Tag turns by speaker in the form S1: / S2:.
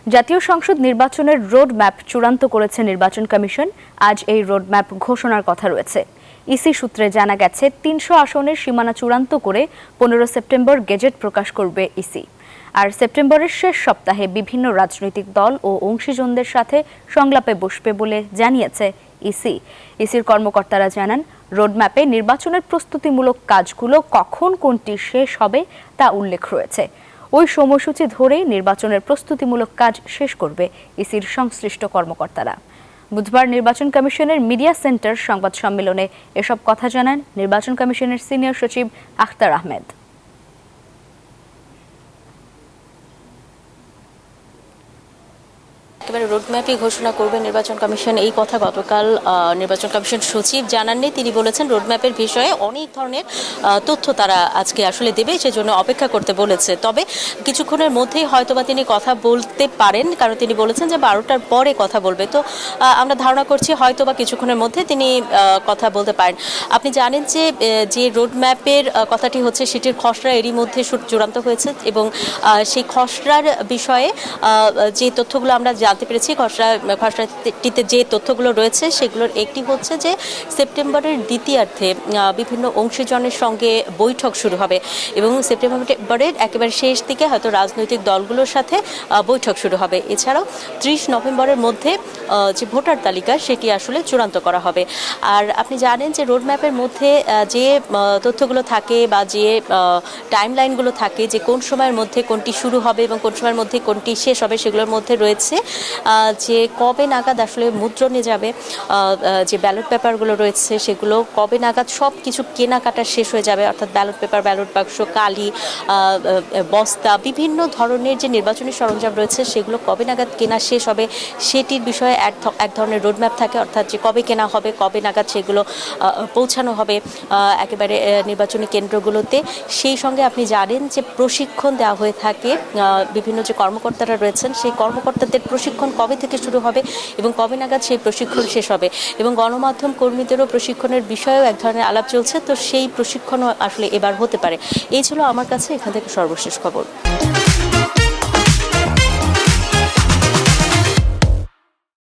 S1: জাতীয় সংসদ নির্বাচনের রোড ম্যাপ চূড়ান্ত করেছে নির্বাচন কমিশন। আজ এই রোড ম্যাপ ঘোষণার কথা রয়েছে। ইসি সূত্রে জানা গেছে ৩০০ আসনের সীমানা চূড়ান্ত করে ১৫ সেপ্টেম্বর গেজেট প্রকাশ করবে ইসি। আর সেপ্টেম্বরের শেষ সপ্তাহে বিভিন্ন রাজনৈতিক দল ও অংশীজনদের সাথে সংলাপে বসবে বলে জানিয়েছে ইসি। ইসির কর্মকর্তারা জানান, রোডম্যাপে নির্বাচনের প্রস্তুতিমূলক কাজগুলো কখন কোনটি শেষ হবে তা উল্লেখ রয়েছে। ওই সময়সূচি ধরেই নির্বাচনের প্রস্তুতিমূলক কাজ শেষ করবে ইসির সংশ্লিষ্ট কর্মকর্তারা। বুধবার নির্বাচন কমিশনের মিডিয়া সেন্টার সংবাদ সম্মেলনে এসব কথা জানান নির্বাচন কমিশনের সিনিয়র সচিব আখতার আহমেদ।
S2: একেবারে রোডম্যাপই ঘোষণা করবে নির্বাচন কমিশন, এই কথা গতকাল নির্বাচন কমিশন সচিব জানাননি। তিনি বলেছেন রোডম্যাপের বিষয়ে অনেক ধরনের তথ্য তারা আজকে আসলে দেবে, সেজন্য অপেক্ষা করতে বলেছে। তবে কিছুক্ষণের মধ্যেই হয়তোবা তিনি কথা বলতে পারেন, কারণ তিনি বলেছেন যে 12টার পরে কথা বলবে। তো আমরা ধারণা করছি হয়তোবা কিছুক্ষণের মধ্যে তিনি কথা বলতে পারেন। আপনি জানেন যে রোডম্যাপের কথাটি হচ্ছে সেটির খসড়া এরই মধ্যে চূড়ান্ত হয়েছে এবং সেই খসড়ার বিষয়ে যে তথ্যগুলো আমরা জানতে পেরেছি, খসড়াটিতে যে তথ্যগুলো রয়েছে সেগুলোর একটি হচ্ছে যে সেপ্টেম্বরের দ্বিতীয়ার্ধে বিভিন্ন অংশীজনের সঙ্গে বৈঠক শুরু হবে এবং সেপ্টেম্বরের একেবারে শেষ দিকে হয়তো রাজনৈতিক দলগুলোর সাথে বৈঠক শুরু হবে। এছাড়াও 30 নভেম্বরের মধ্যে যে ভোটার তালিকা সেটি আসলে চূড়ান্ত করা হবে। আর আপনি জানেন যে রোডম্যাপের মধ্যে যে তথ্যগুলো থাকে বা যে টাইমলাইনগুলো থাকে, যে কোন সময়ের মধ্যে কোনটি শুরু হবে এবং কোন সময়ের মধ্যে কোনটি শেষ হবে, সেগুলোর মধ্যে রয়েছে যে কবে নাগাদ আসলে মুদ্রণে যাবে, যে ব্যালট পেপারগুলো রয়েছে সেগুলো কবে নাগাদ সব কিছু কেনাকাটা শেষ হয়ে যাবে, অর্থাৎ ব্যালট পেপার, ব্যালট বাক্স, কালি, বস্তা, বিভিন্ন ধরনের যে নির্বাচনী সরঞ্জাম রয়েছে সেগুলো কবে নাগাদ কেনা শেষ হবে সেটির বিষয়ে এক ধরনের রোডম্যাপ থাকে, অর্থাৎ যে কবে কেনা হবে, কবে নাগাদ সেগুলো পৌঁছানো হবে একেবারে নির্বাচনী কেন্দ্রগুলোতে। সেই সঙ্গে আপনি জানেন যে প্রশিক্ষণ দেওয়া হয়ে থাকে, বিভিন্ন যে কর্মকর্তারা রয়েছেন সেই কর্মকর্তাদের প্রশিক্ষণ কবে থেকে শুরু হবে এবং কবে নাগাদ সেই প্রশিক্ষণ শেষ হবে এবং গণমাধ্যম কর্মীদেরও প্রশিক্ষণের বিষয়েও এক ধরনের আলাপ চলছে। তো সেই প্রশিক্ষণও আসলে এবার হতে পারে। এই ছিল আমার কাছে এখান থেকে সর্বশেষ খবর।